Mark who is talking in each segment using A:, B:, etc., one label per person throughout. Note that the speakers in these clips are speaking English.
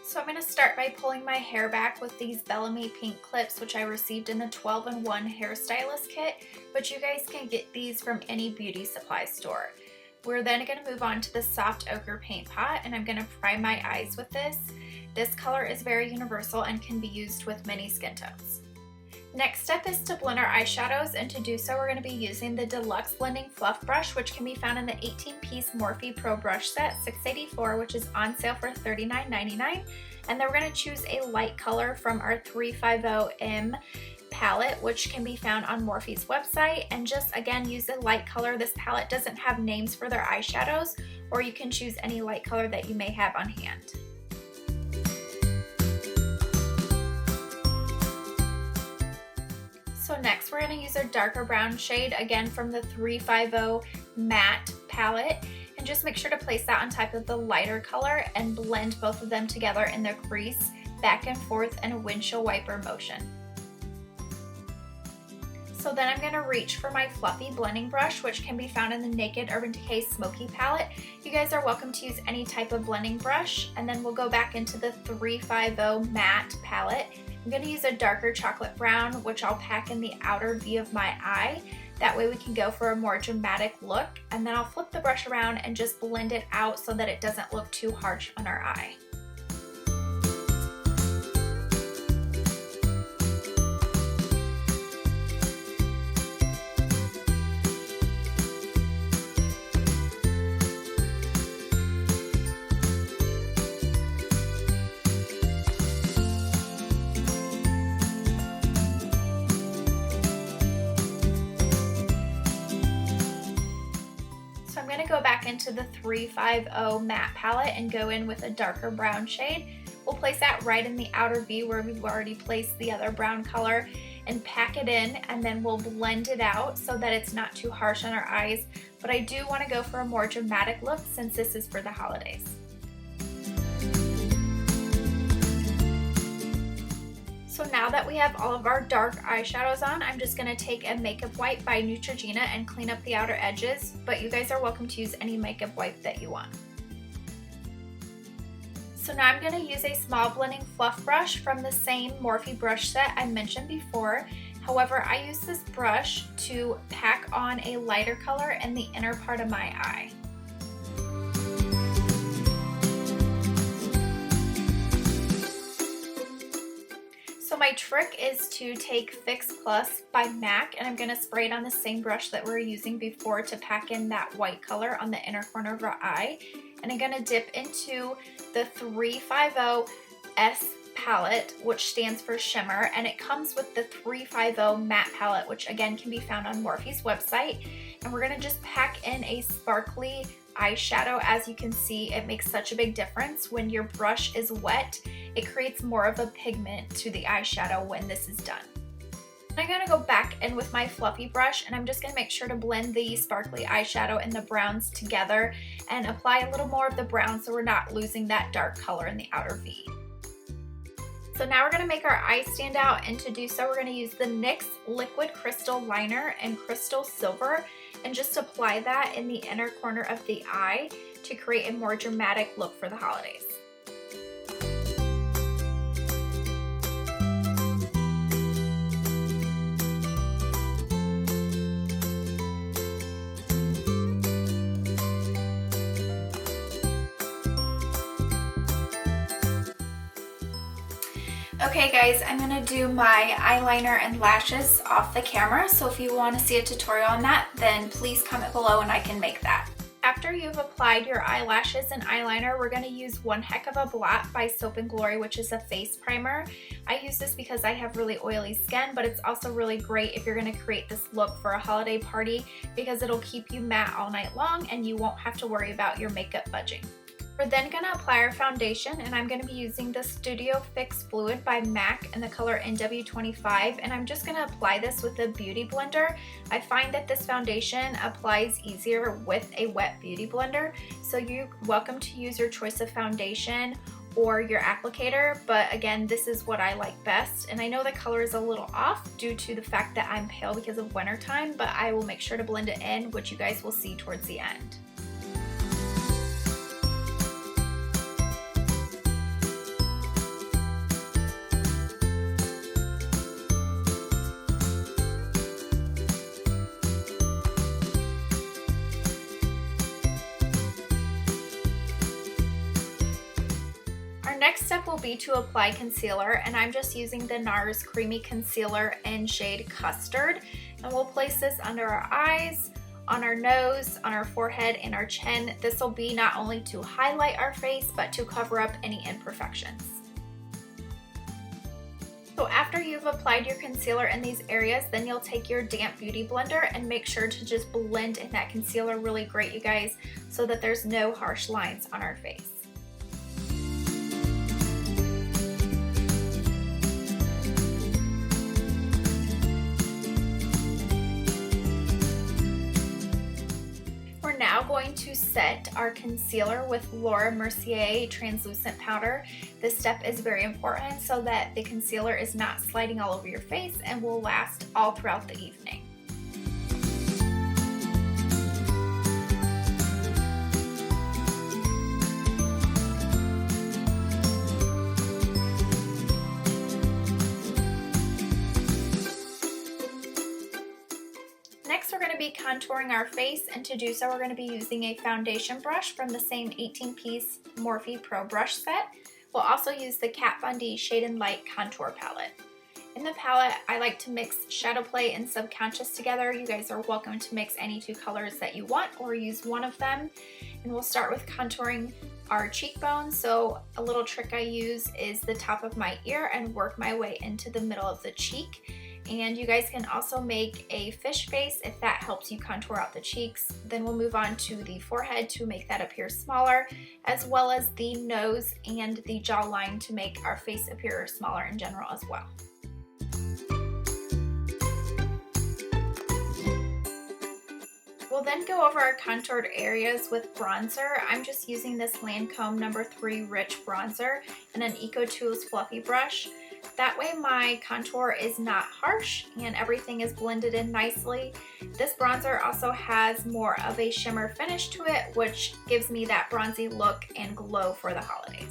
A: So I'm going to start by pulling my hair back with these Bellamy pink clips, which I received in the 12-in-1 hairstylist kit, but you guys can get these from any beauty supply store. We're then going to move on to the soft ochre paint pot, and I'm going to prime my eyes with this. This color is very universal and can be used with many skin tones. Next step is to blend our eyeshadows, and to do so we're going to be using the Deluxe Blending Fluff Brush, which can be found in the 18-piece Morphe Pro Brush Set $684, which is on sale for $39.99. And then we're going to choose a light color from our 350M palette, which can be found on Morphe's website, and just again use a light color. This palette doesn't have names for their eyeshadows, or you can choose any light color that you may have on hand. So next we're going to use a darker brown shade, again from the 350 Matte palette, and just make sure to place that on top of the lighter color and blend both of them together in the crease, back and forth in a windshield wiper motion. So then I'm going to reach for my fluffy blending brush, which can be found in the Naked Urban Decay Smoky palette. You guys are welcome to use any type of blending brush, and then we'll go back into the 350 Matte palette. I'm going to use a darker chocolate brown, which I'll pack in the outer V of my eye. That way we can go for a more dramatic look, and then I'll flip the brush around and just blend it out so that it doesn't look too harsh on our eye. I'm going to go back into the 350 Matte palette and go in with a darker brown shade. We'll place that right in the outer V where we've already placed the other brown color, and pack it in, and then we'll blend it out so that it's not too harsh on our eyes. But I do want to go for a more dramatic look since this is for the holidays. So now that we have all of our dark eyeshadows on, I'm just going to take a makeup wipe by Neutrogena and clean up the outer edges, but you guys are welcome to use any makeup wipe that you want. So now I'm going to use a small blending fluff brush from the same Morphe brush set I mentioned before. However, I use this brush to pack on a lighter color in the inner part of my eye. So my trick is to take Fix Plus by MAC, and I'm going to spray it on the same brush that we were using before to pack in that white color on the inner corner of our eye. And I'm going to dip into the 350 S palette, which stands for Shimmer, and it comes with the 350 Matte palette, which again can be found on Morphe's website. And we're going to just pack in a sparkly eyeshadow. As you can see, it makes such a big difference when your brush is wet. It creates more of a pigment to the eyeshadow when this is done. I'm going to go back in with my fluffy brush, and I'm just going to make sure to blend the sparkly eyeshadow and the browns together and apply a little more of the brown so we're not losing that dark color in the outer V. So now we're going to make our eyes stand out, and to do so we're going to use the NYX Liquid Crystal Liner in Crystal Silver and just apply that in the inner corner of the eye to create a more dramatic look for the holidays. Okay guys, I'm going to do my eyeliner and lashes off the camera, so if you want to see a tutorial on that, then please comment below and I can make that. After you've applied your eyelashes and eyeliner, we're going to use One Heck of a Blot by Soap & Glory, which is a face primer. I use this because I have really oily skin, but it's also really great if you're going to create this look for a holiday party because it'll keep you matte all night long and you won't have to worry about your makeup budging. We're then going to apply our foundation, and I'm going to be using the Studio Fix Fluid by MAC in the color NW25, and I'm just going to apply this with a beauty blender. I find that this foundation applies easier with a wet beauty blender, so you're welcome to use your choice of foundation or your applicator, but again, this is what I like best. And I know the color is a little off due to the fact that I'm pale because of winter time, but I will make sure to blend it in, which you guys will see towards the end. Our next step will be to apply concealer, and I'm just using the NARS Creamy Concealer in shade Custard. And we'll place this under our eyes, on our nose, on our forehead, and our chin. This will be not only to highlight our face, but to cover up any imperfections. So after you've applied your concealer in these areas, then you'll take your damp beauty blender and make sure to just blend in that concealer really great, you guys, so that there's no harsh lines on our face. We're now going to set our concealer with Laura Mercier translucent powder. This step is very important so that the concealer is not sliding all over your face and will last all throughout the evening. Next, we're going to be contouring our face, and to do so we're going to be using a foundation brush from the same 18-piece Morphe Pro brush set. We'll also use the Kat Von D Shade and Light contour palette. In the palette, I like to mix Shadow Play and Subconscious together. You guys are welcome to mix any two colors that you want or use one of them. And we'll start with contouring our cheekbones. So a little trick I use is the top of my ear and work my way into the middle of the cheek. And you guys can also make a fish face if that helps you contour out the cheeks. Then we'll move on to the forehead to make that appear smaller, as well as the nose and the jawline to make our face appear smaller in general as well. We'll then go over our contoured areas with bronzer. I'm just using this Lancome No. 3 Rich Bronzer and an EcoTools fluffy brush. That way my contour is not harsh and everything is blended in nicely. This bronzer also has more of a shimmer finish to it, which gives me that bronzy look and glow for the holidays.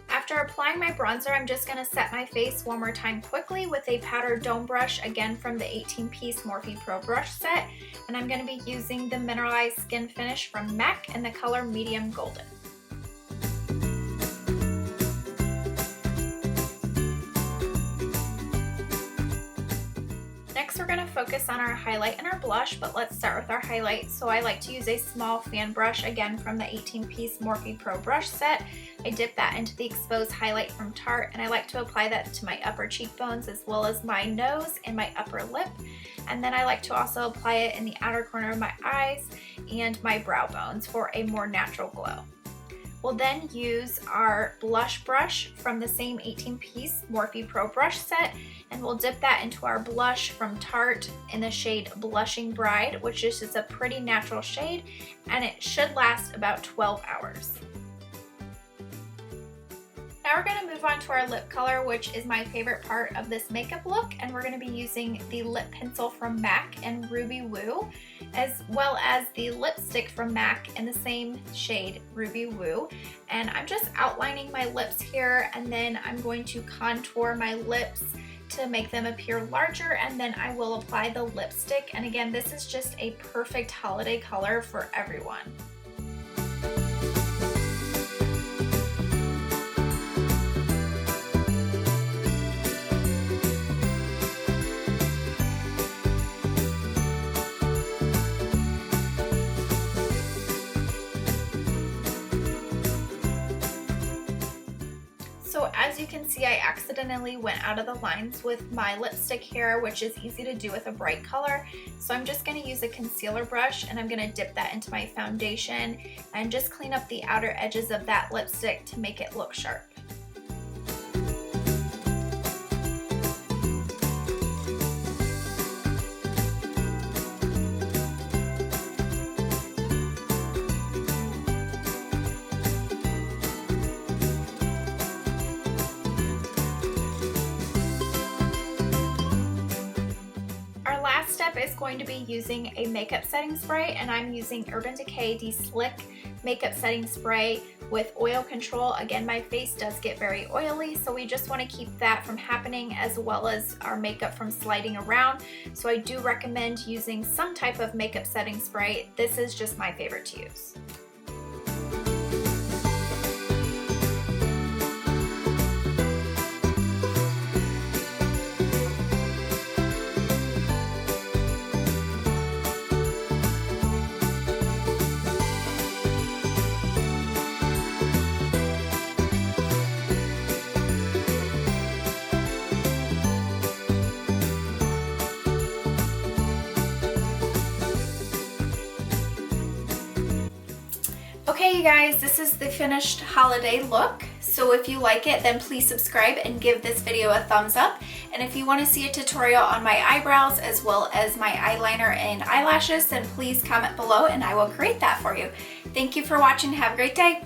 A: After applying my bronzer, I'm just going to set my face one more time quickly with a powder dome brush, again from the 18-piece Morphe Pro brush set. And I'm going to be using the Mineralized Skin Finish from MAC in the color Medium Golden. Next, we're going to focus on our highlight and our blush, but let's start with our highlight. So I like to use a small fan brush, again from the 18-piece Morphe Pro brush set. I dip that into the exposed highlight from Tarte, and I like to apply that to my upper cheekbones as well as my nose and my upper lip. And then I like to also apply it in the outer corner of my eyes and my brow bones for a more natural glow. We'll then use our blush brush from the same 18-piece Morphe Pro brush set, and we'll dip that into our blush from Tarte in the shade Blushing Bride, which is just a pretty natural shade, and it should last about 12 hours. Now we're going to move on to our lip color, which is my favorite part of this makeup look, and we're going to be using the lip pencil from MAC in Ruby Woo, as well as the lipstick from MAC in the same shade, Ruby Woo. And I'm just outlining my lips here, and then I'm going to contour my lips to make them appear larger, and then I will apply the lipstick. And again, this is just a perfect holiday color for everyone. So as you can see, I accidentally went out of the lines with my lipstick here, which is easy to do with a bright color. So I'm just going to use a concealer brush, and I'm going to dip that into my foundation and just clean up the outer edges of that lipstick to make it look sharp. Is going to be using a makeup setting spray, and I'm using Urban Decay De-Slick makeup setting spray with oil control. Again, my face does get very oily, so we just want to keep that from happening, as well as our makeup from sliding around. So I do recommend using some type of makeup setting spray. This is just my favorite to use. Okay, you guys, this is the finished holiday look. So if you like it, then please subscribe and give this video a thumbs up. And if you want to see a tutorial on my eyebrows as well as my eyeliner and eyelashes, then please comment below and I will create that for you. Thank you for watching. Have a great day.